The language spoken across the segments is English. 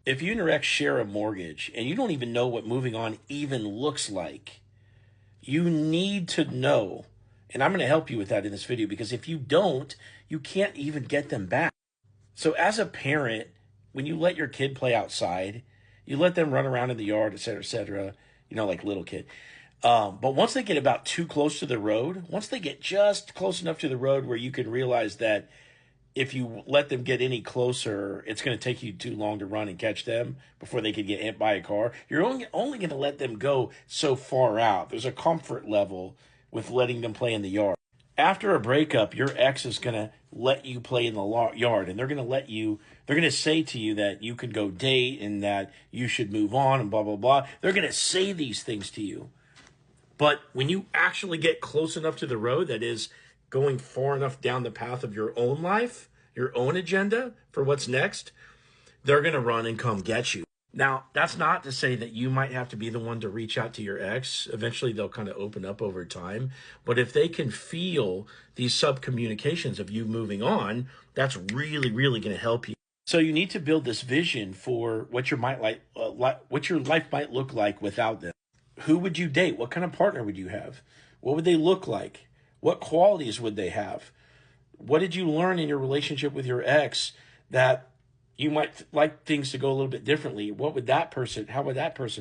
If you and your ex share a mortgage and you don't even know what moving on even looks like, you need to know. And I'm going to help you with that in this video, because if you don't, you can't even get them back. So as a parent, when you let your kid play outside, you let them run around in the yard, et cetera, like little kid. But once they get about too close to the road, once they get just close enough to the road where you can realize that if you let them get any closer, it's going to take you too long to run and catch them before they could get hit by a car. You're only going to let them go so far out. There's a comfort level with letting them play in the yard. After a breakup, your ex is going to let you play in the yard, and they're going to say to you that you can go date and that you should move on and blah, blah, blah. They're going to say these things to you. But when you actually get close enough to the road, that is going far enough down the path of your own life, your own agenda for what's next, they're going to run and come get you. Now, that's not to say that you might have to be the one to reach out to your ex. Eventually, they'll kind of open up over time. But if they can feel these sub-communications of you moving on, that's really, really going to help you. So you need to build this vision for what your life might look like without them. Who would you date? What kind of partner would you have? What would they look like? What qualities would they have? What did you learn in your relationship with your ex that you might like things to go a little bit differently? How would that person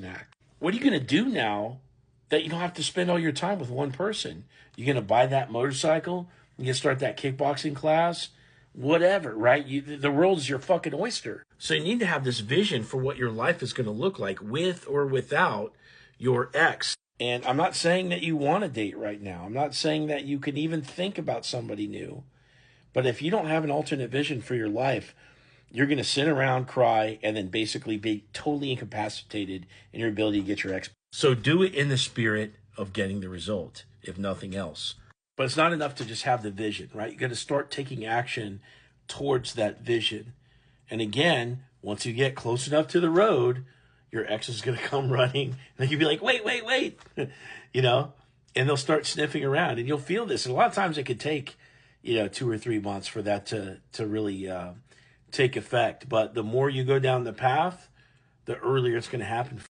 act? What are you going to do now that you don't have to spend all your time with one person? You're going to buy that motorcycle? You're going to start that kickboxing class? Whatever, right? The world is your fucking oyster. So you need to have this vision for what your life is going to look like with or without your ex. And I'm not saying that you want to date right now. I'm not saying that you can even think about somebody new. But if you don't have an alternate vision for your life, you're going to sit around, cry, and then basically be totally incapacitated in your ability to get your ex. So do it in the spirit of getting the result, if nothing else. But it's not enough to just have the vision, right? You got to start taking action towards that vision. And again, once you get close enough to the road, your ex is going to come running, and you'll be like, wait, and they'll start sniffing around, and you'll feel this. And a lot of times it could take, 2 or 3 months for that to really take effect. But the more you go down the path, the earlier it's going to happen.